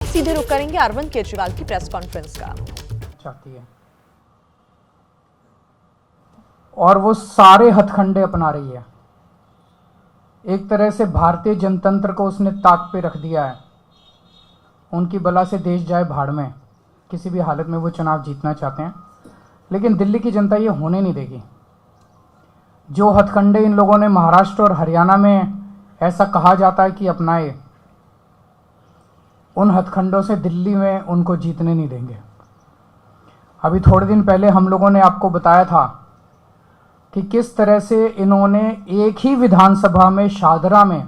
सीधे रुख करेंगे अरविंद केजरीवाल की प्रेस कॉन्फ्रेंस का। चाहती है और वो सारे हथकंडे अपना रही है। एक तरह से भारतीय जनतंत्र को उसने ताक पे रख दिया है। उनकी बला से देश जाए भाड़ में, किसी भी हालत में वो चुनाव जीतना चाहते हैं, लेकिन दिल्ली की जनता ये होने नहीं देगी। जो हथकंडे इन लोगों ने महाराष्ट्र और हरियाणा में ऐसा कहा जाता है कि अपनाए, उन हथकंडों से दिल्ली में उनको जीतने नहीं देंगे। अभी थोड़े दिन पहले हम लोगों ने आपको बताया था कि किस तरह से इन्होंने एक ही विधानसभा में शादरा में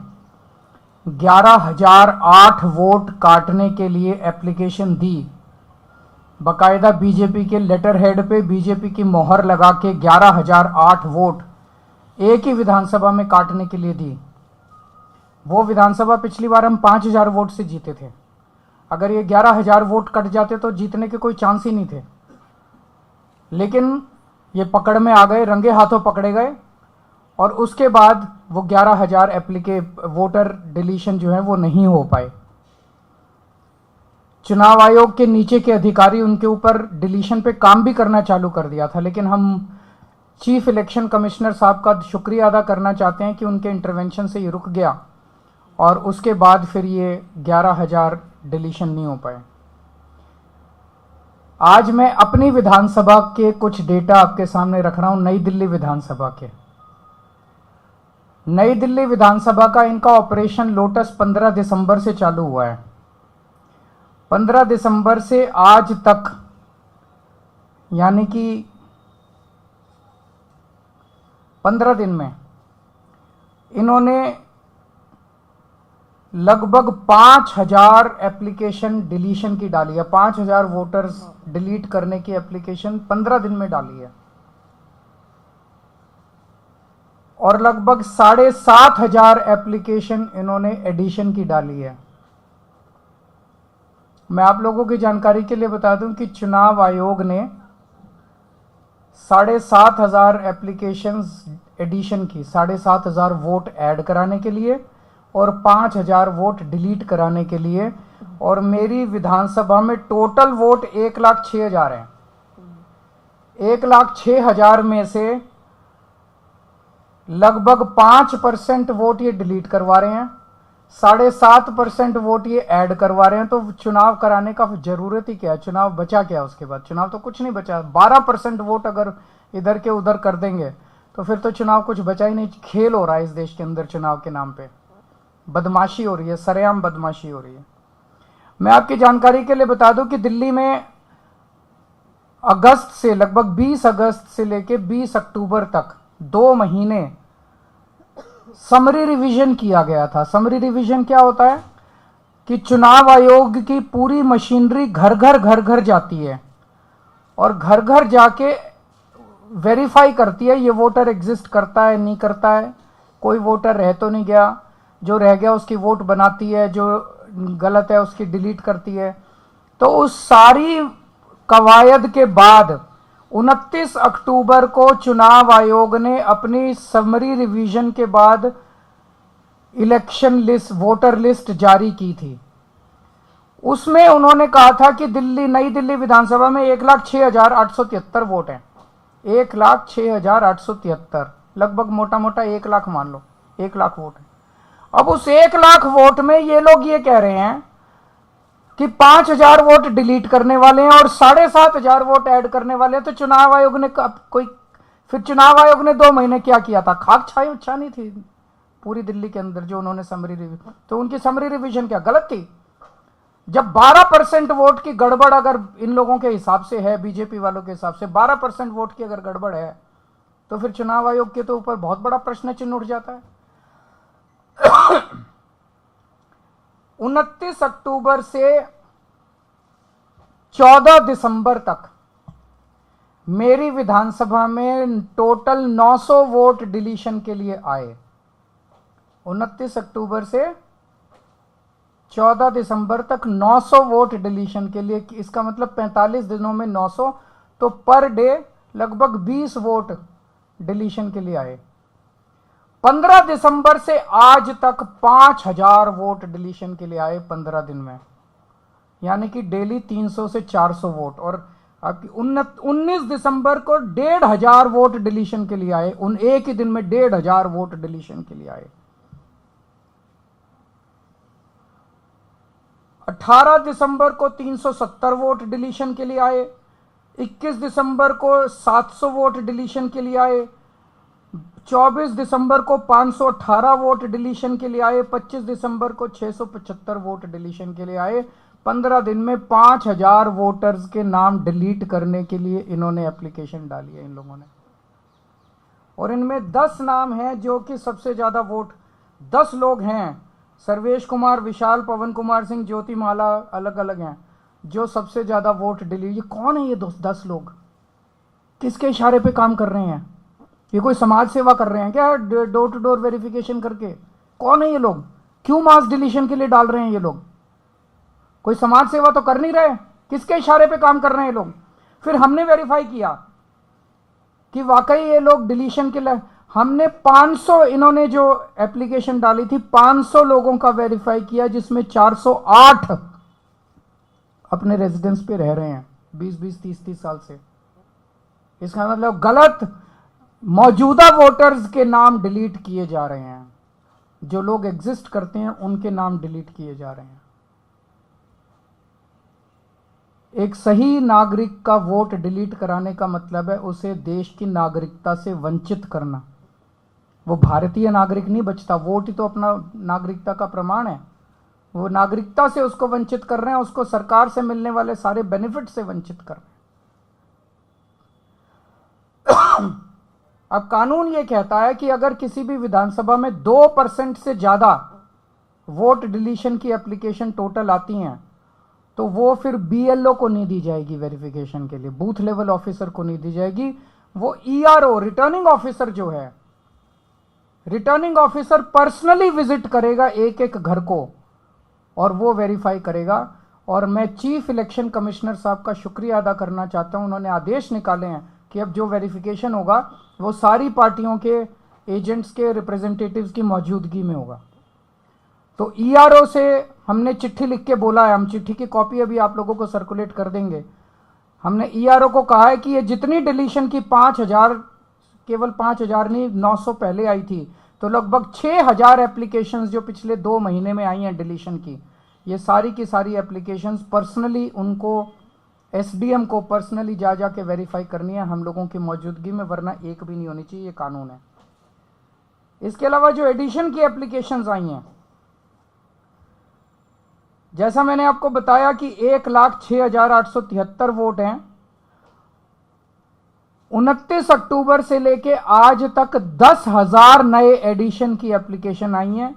11,008 वोट काटने के लिए एप्लीकेशन दी। बाकायदा बीजेपी के लेटर हेड पे बीजेपी की मोहर लगा के 11,008 वोट एक ही विधानसभा में काटने के लिए दी। वो विधानसभा पिछली बार हम 5,000 वोट से जीते थे। अगर ये 11,000 वोट कट जाते तो जीतने के कोई चांस ही नहीं थे, लेकिन ये पकड़ में आ गए, रंगे हाथों पकड़े गए और उसके बाद वो 11,000 वोटर डिलीशन जो है वो नहीं हो पाए। चुनाव आयोग के नीचे के अधिकारी उनके ऊपर डिलीशन पे काम भी करना चालू कर दिया था, लेकिन हम चीफ इलेक्शन कमिश्नर साहब का शुक्रिया अदा करना चाहते हैं कि उनके इंटरवेंशन से ये रुक गया और उसके बाद फिर ये 11,000 डिलीशन नहीं हो पाए। आज मैं अपनी विधानसभा के कुछ डेटा आपके सामने रख रहा हूं। नई दिल्ली विधानसभा के, नई दिल्ली विधानसभा का इनका ऑपरेशन लोटस 15 दिसंबर से चालू हुआ है। 15 दिसंबर से आज तक, यानी कि 15 दिन में इन्होंने लगभग 5,000 एप्लीकेशन डिलीशन की डाली है। 5,000 वोटर्स डिलीट करने की एप्लीकेशन 15 दिन में डाली है और लगभग 7,500 एप्लीकेशन इन्होंने एडिशन की डाली है। मैं आप लोगों की जानकारी के लिए बता दूं कि चुनाव आयोग ने 7,500 एप्लीकेशंस एडिशन की, 7,500 वोट ऐड कराने के लिए और 5,000 वोट डिलीट कराने के लिए, और मेरी विधानसभा में टोटल वोट 1,06,000 हैं। 1,06,000 में से लगभग 5% वोट ये डिलीट करवा रहे हैं, 7.5% वोट ये ऐड करवा रहे हैं। तो चुनाव कराने का जरूरत ही क्या है? चुनाव बचा क्या उसके बाद? चुनाव तो कुछ नहीं बचा। 12% वोट अगर इधर के उधर कर देंगे तो फिर तो चुनाव कुछ बचा ही नहीं। खेल हो रहा है इस देश के अंदर चुनाव के नाम पे, बदमाशी हो रही है, सरेआम बदमाशी हो रही है। मैं आपकी जानकारी के लिए बता दूं कि दिल्ली में अगस्त से, लगभग 20 अगस्त से लेके 20 अक्टूबर तक 2 महीने समरी रिवीजन किया गया था। समरी रिवीजन क्या होता है कि चुनाव आयोग की पूरी मशीनरी घर घर जाती है और घर घर जाके वेरीफाई करती है ये वोटर एग्जिस्ट करता है नहीं करता है, कोई वोटर रह तो नहीं गया, जो रह गया उसकी वोट बनाती है, जो गलत है उसकी डिलीट करती है। तो उस सारी कवायद के बाद 29 अक्टूबर को चुनाव आयोग ने अपनी समरी रिवीजन के बाद इलेक्शन लिस्ट, वोटर लिस्ट जारी की थी। उसमें उन्होंने कहा था कि नई दिल्ली विधानसभा में 1,06,873 वोट हैं। 1,06,873, लगभग मोटा मोटा 1 लाख मान लो, 1 लाख वोट है। अब उस 1 लाख वोट में ये लोग ये कह रहे हैं कि 5,000 वोट डिलीट करने वाले हैं और 7,500 वोट ऐड करने वाले हैं। तो चुनाव आयोग ने फिर चुनाव आयोग ने 2 महीने क्या किया था? खाक छानी थी पूरी दिल्ली के अंदर जो उन्होंने समरी रिवीजन। तो उनकी समरी रिवीजन क्या गलत थी? जब 12% वोट की गड़बड़ अगर इन लोगों के हिसाब से है, बीजेपी वालों के हिसाब से 12% वोट की अगर गड़बड़ है, तो फिर चुनाव आयोग के तो ऊपर बहुत बड़ा प्रश्न चिन्ह उठ जाता है। 29 अक्टूबर से 14 दिसंबर तक मेरी विधानसभा में टोटल 900 वोट डिलीशन के लिए आए। 29 अक्टूबर से 14 दिसंबर तक 900 वोट डिलीशन के लिए। इसका मतलब 45 दिनों में 900, तो पर डे लगभग 20 वोट डिलीशन के लिए आए। 15 दिसंबर से आज तक 5,000 वोट डिलीशन के लिए आए 15 दिन में। यानी कि डेली 300 से 400 वोट। और आपकी 19 दिसंबर को 1,500 वोट डिलीशन के लिए आए। उन एक ही दिन में 1,500 वोट डिलीशन के लिए आए। 18 दिसंबर को 370 वोट डिलीशन के लिए आए। 21 दिसंबर को 700 वोट डिलीशन के लिए आए। 24 दिसंबर को 518 वोट डिलीशन के लिए आए। 25 दिसंबर को 675 वोट डिलीशन के लिए आए। 15 दिन में 5,000 वोटर्स के नाम डिलीट करने के लिए इन्होंने एप्लीकेशन डाली है इन लोगों ने। और इनमें 10 नाम हैं जो कि सबसे ज़्यादा वोट, 10 लोग हैं, सर्वेश कुमार, विशाल, पवन कुमार सिंह, ज्योति माला, अलग अलग हैं, जो सबसे ज़्यादा वोट डिलीट। ये कौन है ये 10 लोग? किसके इशारे पे काम कर रहे हैं? ये कोई समाज सेवा कर रहे हैं क्या डोर टू डोर वेरिफिकेशन करके? कौन है ये लोग? क्यों मास डिलीशन के लिए डाल रहे हैं ये लोग? कोई समाज सेवा तो कर नहीं रहे। किसके इशारे पे काम कर रहे हैं ये लोग? फिर हमने वेरीफाई किया कि वाकई ये लोग डिलीशन के लिए, हमने 500, इन्होंने जो एप्लीकेशन डाली थी 500 लोगों का वेरीफाई किया, जिसमें 408 अपने रेजिडेंस पे रह रहे हैं 20-20, 30-30 साल से। इसका मतलब गलत मौजूदा वोटर्स के नाम डिलीट किए जा रहे हैं। जो लोग एग्जिस्ट करते हैं उनके नाम डिलीट किए जा रहे हैं। एक सही नागरिक का वोट डिलीट कराने का मतलब है उसे देश की नागरिकता से वंचित करना। वो भारतीय नागरिक नहीं बचता। वोट ही तो अपना नागरिकता का प्रमाण है। वो नागरिकता से उसको वंचित कर रहे हैं, उसको सरकार से मिलने वाले सारे बेनिफिट से वंचित कर रहे हैं। अब कानून ये कहता है कि अगर किसी भी विधानसभा में 2% से ज्यादा वोट डिलीशन की एप्लीकेशन टोटल आती हैं तो वो फिर बीएलओ को नहीं दी जाएगी वेरिफिकेशन के लिए, बूथ लेवल ऑफिसर को नहीं दी जाएगी। वो ईआरओ, रिटर्निंग ऑफिसर जो है, रिटर्निंग ऑफिसर पर्सनली विजिट करेगा एक एक घर को और वो वेरीफाई करेगा। और मैं चीफ इलेक्शन कमिश्नर साहब का शुक्रिया अदा करना चाहता हूं। उन्होंने आदेश निकाले हैं कि अब जो वेरिफिकेशन होगा वो सारी पार्टियों के एजेंट्स के रिप्रेजेंटेटिव्स की मौजूदगी में होगा। तो ईआरओ से हमने चिट्ठी लिख के बोला है, हम चिट्ठी की कॉपी अभी आप लोगों को सर्कुलेट कर देंगे। हमने ईआरओ को कहा है कि ये जितनी डिलीशन की 5,000, केवल 5,000 नहीं 900 पहले आई थी, तो लगभग 6,000 एप्लीकेशंस जो पिछले 2 महीने में आई हैं डिलीशन की, ये सारी की सारी एप्लीकेशंस पर्सनली उनको, एसडीएम को पर्सनली जा के वेरीफाई करनी है हम लोगों की मौजूदगी में, वरना एक भी नहीं होनी चाहिए, ये कानून है। इसके अलावा जो एडिशन की एप्लीकेशंस आई हैं, जैसा मैंने आपको बताया कि 1,06,873 वोट हैं। 29 अक्टूबर से लेके आज तक 10,000 नए एडिशन की एप्लीकेशन आई हैं,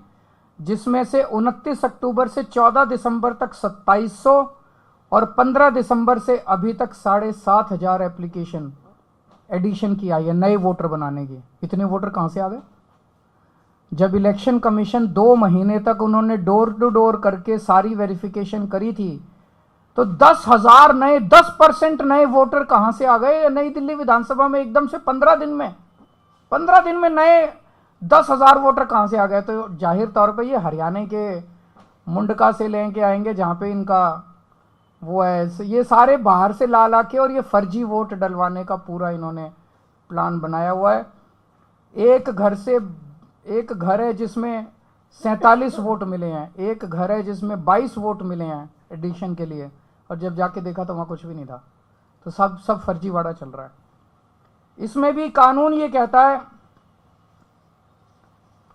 जिसमें से 29 अक्टूबर से 14 दिसंबर तक 2,700 और 15 दिसंबर से अभी तक 7,500 एप्लीकेशन एडिशन की आई है नए वोटर बनाने की। इतने वोटर कहां से आ गए? जब इलेक्शन कमीशन 2 महीने तक उन्होंने डोर टू डोर करके सारी वेरिफिकेशन करी थी, तो 10,000 नए, 10% नए वोटर कहां से आ गए नई दिल्ली विधानसभा में एकदम से 15 दिन में? 15 दिन में नए 10,000 वोटर कहां से आ गए? तो जाहिर तौर पे ये हरियाणा के मुंडका से लेके आएंगे जहां पे इनका वो है, ये सारे बाहर से ला के, और ये फर्जी वोट डलवाने का पूरा इन्होंने प्लान बनाया हुआ है। एक घर है जिसमें 47 वोट मिले हैं, एक घर है जिसमें 22 वोट मिले हैं एडिशन के लिए, और जब जाके देखा तो वहाँ कुछ भी नहीं था। तो सब फर्जीवाड़ा चल रहा है। इसमें भी कानून ये कहता है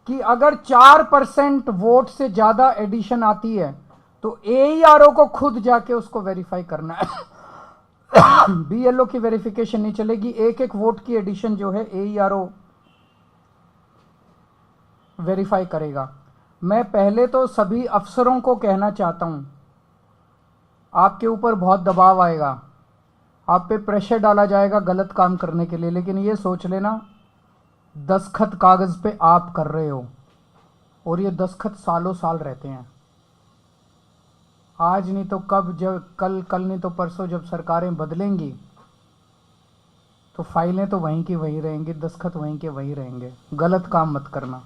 कि अगर 4% वोट से ज़्यादा एडिशन आती है तो एईआरओ को खुद जाके उसको वेरीफाई करना है। बीएलओ की वेरिफिकेशन नहीं चलेगी। एक वोट की एडिशन जो है एईआरओ वेरीफाई करेगा। मैं पहले तो सभी अफसरों को कहना चाहता हूं, आपके ऊपर बहुत दबाव आएगा, आप पे प्रेशर डाला जाएगा गलत काम करने के लिए, लेकिन ये सोच लेना दस्तखत कागज पे आप कर रहे हो और ये दस्तखत सालों साल रहते हैं। आज नहीं तो कब, जब कल नहीं तो परसों जब सरकारें बदलेंगी तो फाइलें तो वहीं की वहीं रहेंगी, दस्तखत वहीं के वहीं रहेंगे। गलत काम मत करना,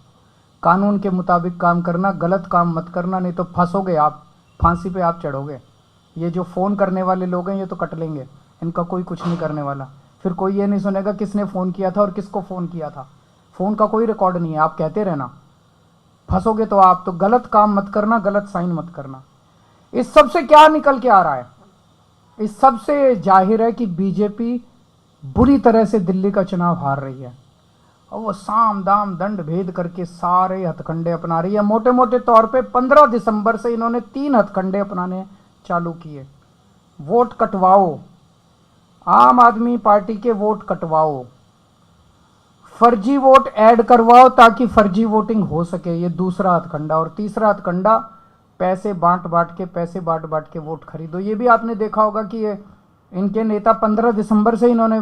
कानून के मुताबिक काम करना, गलत काम मत करना, नहीं तो फंसोगे आप, फांसी पे आप चढ़ोगे। ये जो फ़ोन करने वाले लोग हैं ये तो कट लेंगे, इनका कोई कुछ नहीं करने वाला। फिर कोई ये नहीं सुनेगा किसने फ़ोन किया था और किसको फ़ोन किया था। फ़ोन का कोई रिकॉर्ड नहीं है, आप कहते रहना। फंसोगे तो आप तो गलत काम मत करना, गलत साइन मत करना। इस सब से क्या निकल के आ रहा है? इस सब से जाहिर है कि बीजेपी बुरी तरह से दिल्ली का चुनाव हार रही है और वो साम दाम दंड भेद करके सारे हथकंडे अपना रही है। मोटे मोटे तौर पे 15 दिसंबर से इन्होंने 3 हथकंडे अपनाने चालू किए। वोट कटवाओ, आम आदमी पार्टी के वोट कटवाओ, फर्जी वोट ऐड करवाओ ताकि फर्जी वोटिंग हो सके, ये दूसरा हथकंडा। और तीसरा हथकंडा पैसे बांट बांट के वोट खरीदो। ये भी आपने देखा होगा कि ये इनके नेता 15 दिसंबर से इन्होंने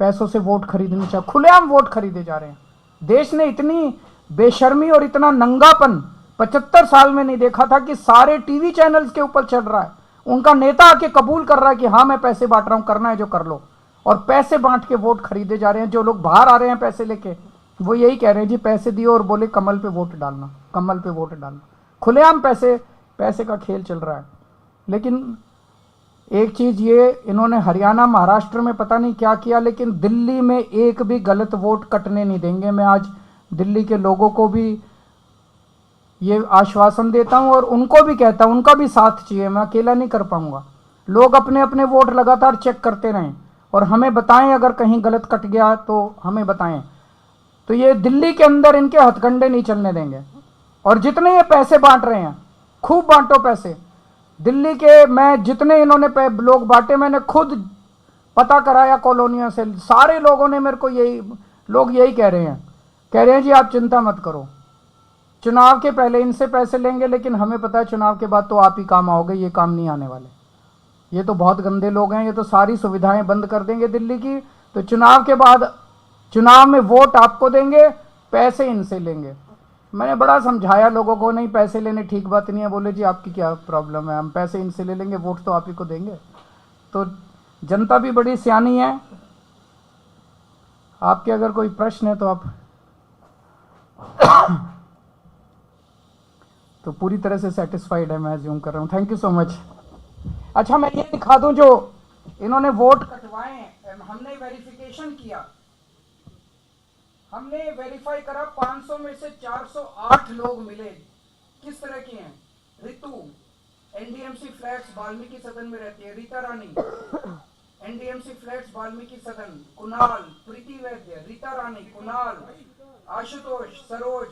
पैसों से वोट खरीदने चाहे, खुलेआम वोट खरीदे जा रहे हैं। देश ने इतनी बेशर्मी और इतना नंगापन 75 साल में नहीं देखा था कि सारे टीवी चैनल्स के ऊपर चल रहा है। उनका नेता आके कबूल कर रहा है कि हाँ मैं पैसे बांट रहा हूं, करना है जो कर लो। और पैसे बांट के वोट खरीदे जा रहे हैं। जो लोग बाहर आ रहे हैं पैसे लेके, वो यही कह रहे हैं जी पैसे दियो और बोले कमल पे वोट डालना, कमल पे वोट डालना। खुलेआम पैसे का खेल चल रहा है। लेकिन एक चीज़ ये, इन्होंने हरियाणा महाराष्ट्र में पता नहीं क्या किया, लेकिन दिल्ली में एक भी गलत वोट कटने नहीं देंगे। मैं आज दिल्ली के लोगों को भी ये आश्वासन देता हूं और उनको भी कहता हूं, उनका भी साथ चाहिए, मैं अकेला नहीं कर पाऊंगा। लोग अपने अपने वोट लगातार चेक करते रहें और हमें बताएं अगर कहीं गलत कट गया तो हमें बताएं। तो ये दिल्ली के अंदर इनके हथकंडे नहीं चलने देंगे। और जितने ये पैसे बांट रहे हैं, खूब बांटो पैसे। दिल्ली के मैं जितने इन्होंने लोग बांटे, मैंने खुद पता कराया कॉलोनियों से। सारे लोगों ने मेरे को यही कह रहे हैं जी आप चिंता मत करो, चुनाव के पहले इनसे पैसे लेंगे, लेकिन हमें पता है चुनाव के बाद तो आप ही काम आओगे, ये काम नहीं आने वाले। ये तो बहुत गंदे लोग हैं, ये तो सारी सुविधाएं बंद कर देंगे दिल्ली की। तो चुनाव के बाद, चुनाव में वोट आपको देंगे, पैसे इनसे लेंगे। मैंने बड़ा समझाया लोगों को, नहीं पैसे लेने ठीक बात नहीं है। बोले जी आपकी क्या प्रॉब्लम है, हम पैसे इनसे ले लेंगे, वोट तो आप ही को देंगे। तो जनता भी बड़ी सियानी है। आपके अगर कोई प्रश्न है तो आप तो पूरी तरह से सेटिस्फाइड है, मैं अज्यूम कर रहा हूँ। Thank you so much. अच्छा मैं ये दिखा दूं, जो इन्होंने वोट कटवाए, हमने वेरिफिकेशन किया, हमने वेरीफाई करा, 500 में से 408 लोग मिले। किस तरह के हैं? रितु एनडीएमसी फ्लैट्स वाल्मीकि सदन में रहती है, रीता रानी एनडीएमसी फ्लैट्स वाल्मीकि सदन, कुणाल, प्रीति वैद्य, रीता रानी, कुणाल, आशुतोष, सरोज,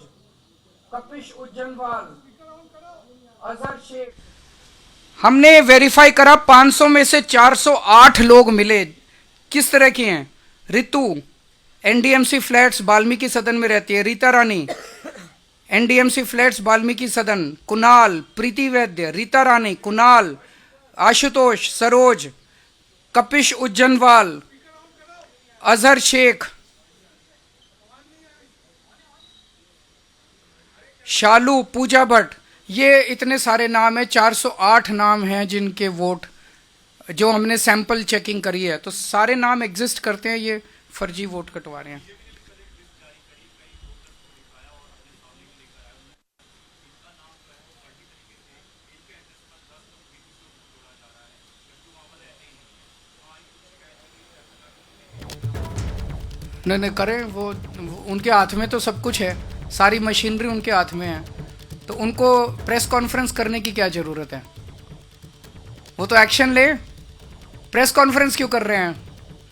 कपिश उज्जैनवाल, अजहर शेख। हमने वेरीफाई करा, 500 में से 408 लोग मिले। किस तरह के हैं? रितु एनडीएमसी फ्लैट्स वाल्मीकि सदन में रहती है, रीता रानी एनडीएमसी फ्लैट्स वाल्मीकि सदन, कुणाल, प्रीति वैद्य, रीता रानी, कुणाल, आशुतोष, सरोज, कपिश उज्जैनवाल, अजहर शेख, शालू, पूजा भट्ट। ये इतने सारे नाम हैं, 408 नाम हैं जिनके वोट, जो हमने सैंपल चेकिंग करी है, तो सारे नाम एग्जिस्ट करते हैं। ये फर्जी वोट कटवा रहे हैं। नहीं करें, वो उनके हाथ में तो सब कुछ है, सारी मशीनरी उनके हाथ में है, तो उनको प्रेस कॉन्फ्रेंस करने की क्या ज़रूरत है? वो तो एक्शन ले। प्रेस कॉन्फ्रेंस क्यों कर रहे हैं?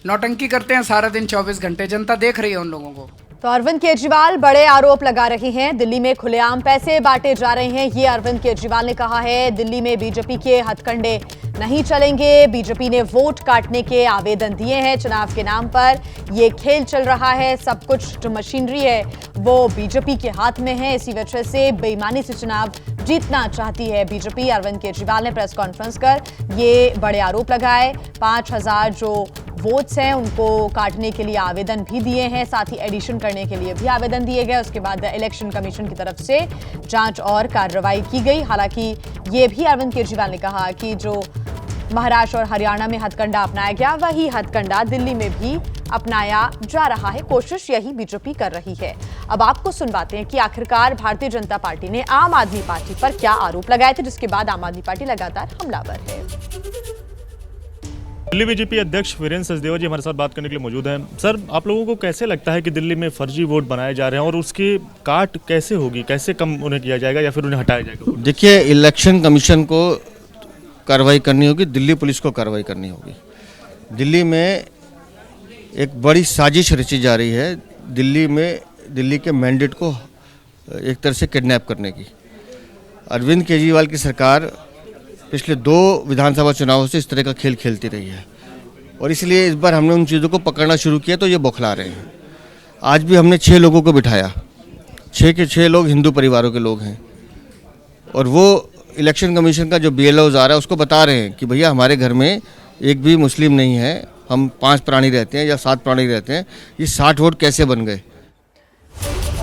नौटंकी करते हैं सारा दिन 24 घंटे, जनता देख रही है उन लोगों को। तो अरविंद केजरीवाल बड़े आरोप लगा रहे हैं, दिल्ली में खुलेआम पैसे बांटे जा रहे हैं। ये अरविंद केजरीवाल ने कहा है, दिल्ली में बीजेपी के हथकंडे नहीं चलेंगे। बीजेपी ने वोट काटने के आवेदन दिए हैं चुनाव के नाम पर। ये खेल चल रहा है, सब कुछ जो मशीनरी है वो बीजेपी के हाथ में है, इसी वजह से बेईमानी से चुनाव जीतना चाहती है बीजेपी। अरविंद केजरीवाल ने प्रेस कॉन्फ्रेंस कर ये बड़े आरोप लगाए। 5000 जो वोट्स हैं उनको काटने के लिए आवेदन भी दिए हैं, साथ ही एडिशन करने के लिए भी आवेदन दिए गए। उसके बाद इलेक्शन कमीशन की तरफ से जांच और कार्रवाई की गई। हालांकि ये भी अरविंद केजरीवाल ने कहा कि जो महाराष्ट्र और हरियाणा में हथकंडा अपनाया गया, वही हथकंडा दिल्ली में भी अपनाया जा रहा है। कोशिश यही बीजेपी कर रही है। अब आपको सुनवाते हैं कि आखिरकार भारतीय जनता पार्टी ने आम आदमी पार्टी पर क्या आरोप लगाए थे, जिसके बाद आम आदमी पार्टी लगातार हमलावर है। दिल्ली बीजेपी अध्यक्ष वीरेंद्र सचदेवा जी हमारे साथ बात करने के लिए मौजूद हैं। सर, आप लोगों को कैसे लगता है कि दिल्ली में फर्जी वोट बनाए जा रहे हैं और उसकी काट कैसे होगी, कैसे कम उन्हें किया जाएगा या फिर उन्हें हटाया जाएगा? देखिए, इलेक्शन कमीशन को कार्रवाई करनी होगी, दिल्ली पुलिस को कार्रवाई करनी होगी। दिल्ली में एक बड़ी साजिश रची जा रही है दिल्ली के मैंडेट को एक तरह से किडनैप करने की। अरविंद केजरीवाल की सरकार पिछले 2 विधानसभा चुनावों से इस तरह का खेल खेलती रही है और इसलिए इस बार हमने उन चीज़ों को पकड़ना शुरू किया तो ये बौखला रहे हैं। आज भी हमने 6 लोगों को बिठाया, 6 के 6 लोग हिंदू परिवारों के लोग हैं और वो इलेक्शन कमीशन का जो BLOs आ रहा है उसको बता रहे हैं कि भैया हमारे घर में एक भी मुस्लिम नहीं है, हम 5 प्राणी रहते हैं या 7 प्राणी रहते हैं, ये 60 वोट कैसे बन गए।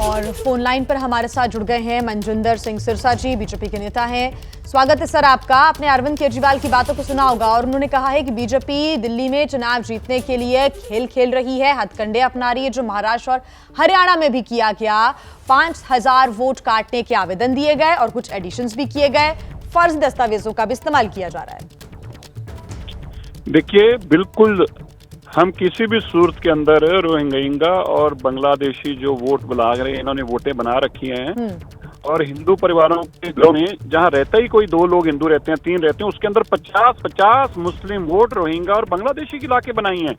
और फोन लाइन पर हमारे साथ जुड़ गए हैं मनजिंदर सिंह सिरसा जी, बीजेपी के नेता हैं। स्वागत है सर आपका। आपने अरविंद केजरीवाल की बातों को सुना होगा और उन्होंने कहा है कि बीजेपी दिल्ली में चुनाव जीतने के लिए खेल खेल रही है, हथकंडे अपना रही है, जो महाराष्ट्र और हरियाणा में भी किया गया। 5000 वोट काटने के आवेदन दिए गए और कुछ एडिशंस भी किए गए, फर्जी दस्तावेजों का भी इस्तेमाल किया जा रहा है। देखिए, बिल्कुल हम किसी भी सूरत के अंदर रोहिंग्या और बांग्लादेशी जो वोट बना रहे हैं, इन्होंने वोटें बना रखी हैं और हिंदू परिवारों के घरों में जहां रहता ही कोई 2 लोग हिंदू रहते हैं, 3 रहते हैं, उसके अंदर 50 मुस्लिम वोट रोहिंग्या और बांग्लादेशी की लाके बनाई हैं।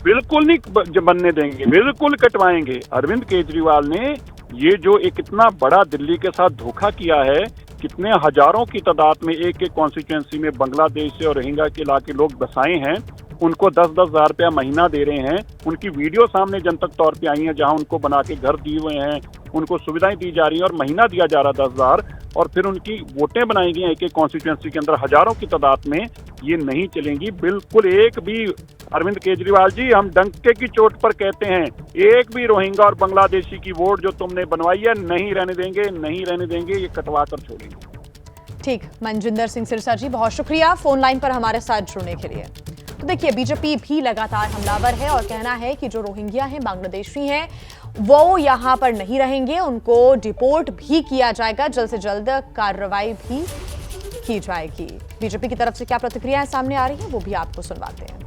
बिल्कुल नहीं बनने देंगे, बिल्कुल कटवाएंगे। अरविंद केजरीवाल ने ये जो एक इतना बड़ा दिल्ली के साथ धोखा किया है, कितने हजारों की तादाद में एक कॉन्स्टिट्यूएंसी में बांग्लादेश से और रोहिंग्या के इलाके लोग बसाए हैं, उनको 10-10 हज़ार रुपया महीना दे रहे हैं। उनकी वीडियो सामने जनतक तौर पे आई है जहां उनको बना के घर दिए हुए हैं, उनको सुविधाएं दी जा रही हैं और महीना दिया जा रहा 10,000 और फिर उनकी वोटें बनाई गई एक कॉन्स्टिट्यूएंसी के अंदर हजारों की तादाद में। ये नहीं चलेंगी बिल्कुल एक भी। अरविंद केजरीवाल जी, हम डंके की चोट पर कहते हैं, एक भी रोहिंग्या और बांग्लादेशी की वोट जो तुमने बनवाई है नहीं रहने देंगे, नहीं रहने देंगे, ये कटवा कर छोड़ेंगे। ठीक, मनजिंदर सिंह सिरसा जी बहुत शुक्रिया फोन लाइन पर हमारे साथ जुड़ने के लिए। तो देखिए, बीजेपी भी लगातार हमलावर है और कहना है कि जो रोहिंग्या हैं, बांग्लादेशी हैं, वो यहां पर नहीं रहेंगे, उनको डिपोर्ट भी किया जाएगा, जल्द से जल्द कार्रवाई भी की जाएगी। बीजेपी की तरफ से क्या प्रतिक्रियाएं सामने आ रही हैं वो भी आपको सुनवाते हैं।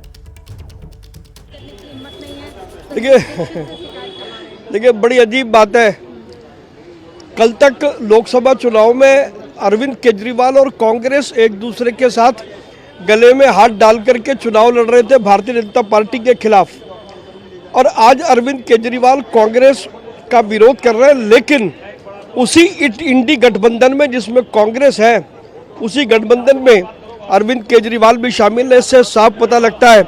देखिए बड़ी अजीब बात है। कल तक लोकसभा चुनाव में अरविंद केजरीवाल और कांग्रेस एक दूसरे के साथ गले में हाथ डाल करके चुनाव लड़ रहे थे भारतीय जनता पार्टी के खिलाफ, और आज अरविंद केजरीवाल कांग्रेस का विरोध कर रहे हैं, लेकिन उसी इंडी गठबंधन में जिसमें कांग्रेस है, उसी गठबंधन में अरविंद केजरीवाल भी शामिल है। इससे साफ पता लगता है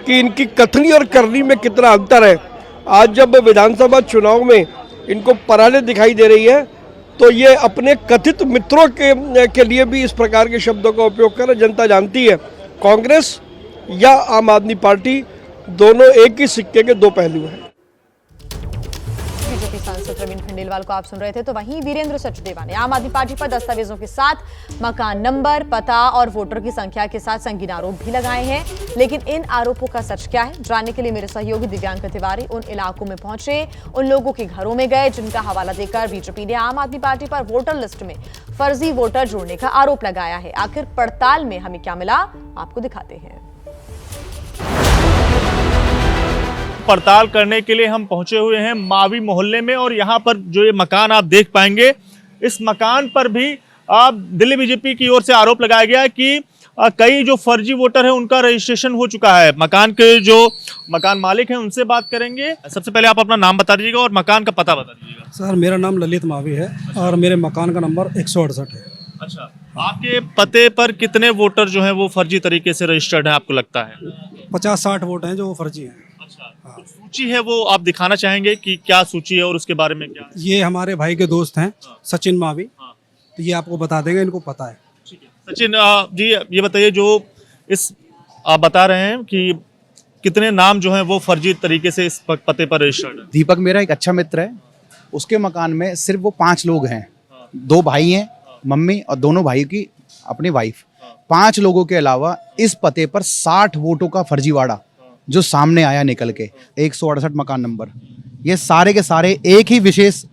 कि इनकी कथनी और करनी में कितना अंतर है। आज जब विधानसभा चुनाव में इनको पराजय दिखाई दे रही है तो ये अपने कथित मित्रों के लिए भी इस प्रकार के शब्दों का उपयोग कर। जनता जानती है कांग्रेस या आम आदमी पार्टी दोनों एक ही सिक्के के 2 पहलू हैं। बीजेपी सांसद प्रवीण खंडेलवाल को आप सुन रहे थे। तो वहीं वीरेंद्र सचदेवा ने आम आदमी पार्टी पर दस्तावेजों के साथ मकान नंबर, पता और वोटर की संख्या के साथ संगीन आरोप भी लगाए हैं। लेकिन इन आरोपों का सच क्या है, जानने के लिए मेरे सहयोगी दिव्यांग तिवारी उन इलाकों में पहुंचे, उन लोगों के घरों में गए जिनका हवाला देकर बीजेपी ने आम आदमी पार्टी पर वोटर लिस्ट में फर्जी वोटर जोड़ने का आरोप लगाया है। आखिर पड़ताल में हमें क्या मिला, आपको दिखाते हैं। पड़ताल करने के लिए हम पहुंचे हुए हैं मावी मोहल्ले में और यहाँ पर जो ये मकान आप देख पाएंगे, इस मकान पर भी दिल्ली बीजेपी की ओर से आरोप लगाया गया है कि कई जो फर्जी वोटर हैं उनका रजिस्ट्रेशन हो चुका है। मकान के जो मकान मालिक हैं उनसे बात करेंगे। सबसे पहले आप अपना नाम बता दीजिएगा और मकान का पता बता दीजिएगा। सर, मेरा नाम ललित मावी है और मेरे मकान का नंबर 168 है। अच्छा, आपके पते पर कितने वोटर जो हैं वो फर्जी तरीके से रजिस्टर्ड हैं आपको लगता है? 50-60 वोट हैं जो वो फर्जी हैं। अच्छा, तो सूची है वो आप दिखाना चाहेंगे कि क्या सूची है और उसके बारे में क्या? ये हमारे भाई के दोस्त हैं सचिन मावी, तो ये आपको बता देंगे, इनको पता है। ठीक है सचिन जी, ये बताइए जो इस आप बता रहे हैं कि कितने नाम जो हैं वो फर्जी तरीके से इस पते पर रजिस्टर्ड है? दीपक मेरा एक अच्छा मित्र है, उसके मकान में सिर्फ वो 5 लोग हैं, 2 भाई हैं, मम्मी और दोनों भाई की अपनी वाइफ। 5 लोगों के अलावा इस पते पर 60 वोटों का फर्जीवाड़ा जो सामने आया निकल के, 168 मकान नंबर। ये सारे के सारे एक ही विशेष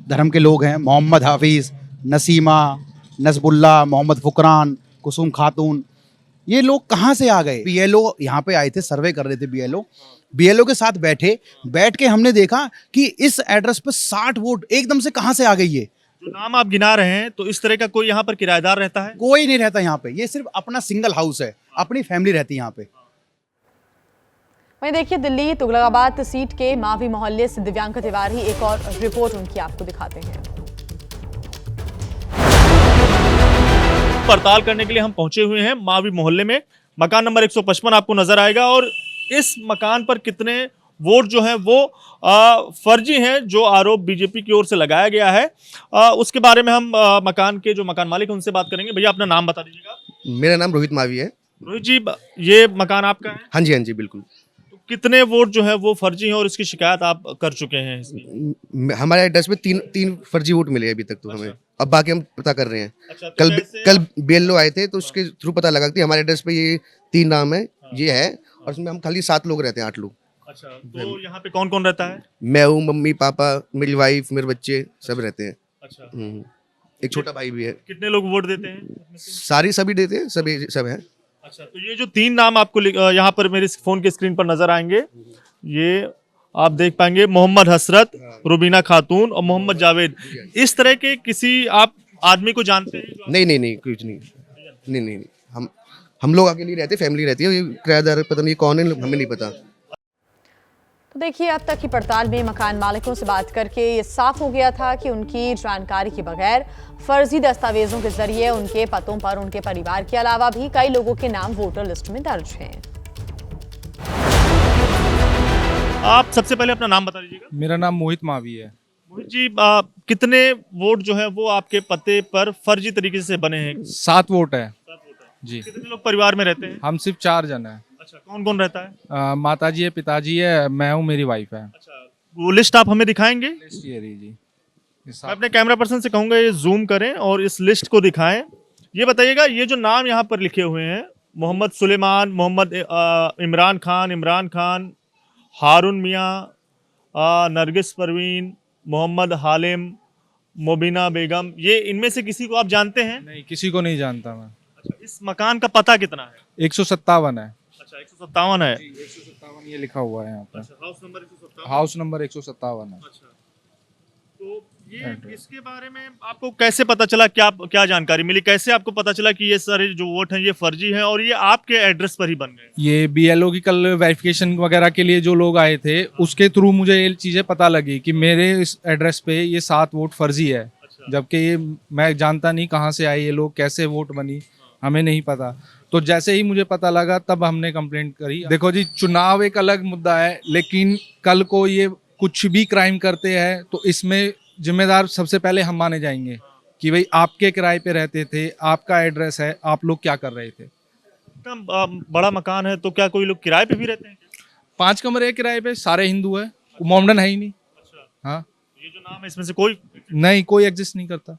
धर्म के लोग हैं। मोहम्मद हाफिज़, नसीमा, नजबुल्ला, मोहम्मद फुकरान, कुसुम खातून, ये लोग कहाँ से आ गए? बीएलओ यहाँ पे आए थे, सर्वे कर रहे थे बीएलओ के साथ बैठ के हमने देखा कि इस एड्रेस पे 60 वोट एकदम से कहाँ से आ गई ये? जो नाम आप गिना रहे हैं, तो इस तरह का कोई यहाँ पर किराएदार रहता है? कोई नहीं रहता यहाँ पे, ये सिर्फ अपना सिंगल हाउस है, अपनी फैमिली रहती है यहाँ पे। वहीं देखिए, दिल्ली तुगलकाबाद सीट के मावी मोहल्ले से दिव्यांका तिवारी एक और रिपोर्ट उनकी आपको दिखाते हैं। पड़ताल करने के लिए हम पहुंचे हुए हैं मावी मोहल्ले में। मकान नंबर 155 आपको नजर आएगा और इस मकान पर कितने वोट जो है वो फर्जी हैं, जो आरोप बीजेपी की ओर से लगाया गया है, उसके बारे में हम मकान के जो मकान मालिक हैं उनसे बात करेंगे। भैया अपना नाम बता दीजिएगा। मेरा नाम रोहित मावी है। रोहित जी, ये मकान आपका है? हाँ जी बिल्कुल। तो कितने वोट जो है वो फर्जी हैं और इसकी शिकायत आप कर चुके हैं इसकी? हमारे एड्रेस पे तीन फर्जी वोट मिले अभी तक तो हमें। अब बाकी हम पता कर रहे हैं। अच्छा, तो कल बीएलओ आए थे तो उसके थ्रू पता लगा कि हमारे एड्रेस पे ये 3 नाम है, ये है, और उसमें हम खाली 7 लोग रहते हैं, 8 लोग। अच्छा, तो यहाँ पे कौन कौन रहता है? मैं हूँ, मम्मी पापा, मेरी वाइफ, मेरे बच्चे सब रहते हैं। अच्छा, एक छोटा भाई भी है। कितने लोग वोट देते हैं? सभी देते हैं, सब है। अच्छा, तो ये जो 3 नाम आपको यहाँ पर मेरे फोन के स्क्रीन पर नजर आएंगे, ये आप देख पाएंगे, मोहम्मद हसरत, रुबीना खातून और मोहम्मद जावेद। इस तरह के किसी आप आदमी को जानते हैं? नहीं, कुछ नहीं। हम लोग अकेले रहते, फैमिली रहती है। ये किराएदार पता नहीं कौन है, हमें नहीं पता। तो देखिए, अब तक की पड़ताल में मकान मालिकों से बात करके ये साफ हो गया था कि उनकी जानकारी के बगैर फर्जी दस्तावेजों के जरिए उनके पतों पर उनके परिवार के अलावा भी कई लोगों के नाम वोटर लिस्ट में दर्ज हैं। आप सबसे पहले अपना नाम बता दीजिएगा। मेरा नाम मोहित मावी है। मोहित जी, कितने वोट जो है वो आपके पते पर फर्जी तरीके से बने हैं? 7 वोट है जी। कितने लोग परिवार में रहते हैं? हम सिर्फ 4 जन हैं। अच्छा, कौन कौन रहता है? माताजी है, पिताजी है, मैं हूँ, मेरी वाइफ है। अच्छा, वो लिस्ट आप हमें दिखाएंगे? लिस्ट ये रही जी। मैं अपने कैमरा पर्सन से कहूंगा ये जूम करें और इस लिस्ट को दिखाएं। ये बताइएगा, ये जो नाम यहाँ पर लिखे हुए हैं, मोहम्मद सुलेमान, मोहम्मद इमरान खान, हारून मियाँ, नरगिस परवीन, मोहम्मद हालिम, मुबीना बेगम, ये इनमें से किसी को आप जानते हैं? नहीं, किसी को नहीं जानता मैं। अच्छा, इस मकान का पता कितना है? 157 है। अच्छा, 157 है। 157 ये लिखा हुआ है यहाँ पर। अच्छा, हाउस नंबर 157। हाउस नंबर 157 है। अच्छा, तो ये इसके बारे में आपको कैसे पता चला? क्या जानकारी मिली? कैसे आपको पता चला कि ये सारे जो वोट हैं ये फर्जी हैं और ये आपके एड्रेस पर ही बन गए? ये बीएलओ की कल वेरिफिकेशन वगैरह के लिए जो लोग आए थे, उसके थ्रू मुझे ये चीज़ें पता लगी कि मेरे इस एड्रेस पे ये 7 वोट फर्जी है। अच्छा। जबकि ये मैं जानता नहीं कहाँ से आए ये लोग, कैसे वोट बनी, हमें नहीं पता। तो जैसे ही मुझे पता लगा तब हमने कंप्लेंट करी। देखो जी, चुनाव एक अलग मुद्दा है, लेकिन कल को ये कुछ भी क्राइम करते हैं तो इसमें जिम्मेदार सबसे पहले हम माने जाएंगे कि भाई आपके किराए पे रहते थे, आपका एड्रेस है, आप लोग क्या कर रहे थे। इतना बड़ा मकान है तो क्या कोई लोग किराए पे भी रहते हैं? 5 कमरे किराए पे, सारे हिंदू है, मोमडन है ही नहीं। अच्छा, हाँ, ये जो नाम है इसमें से कोई? नहीं, कोई एग्जिस्ट नहीं करता।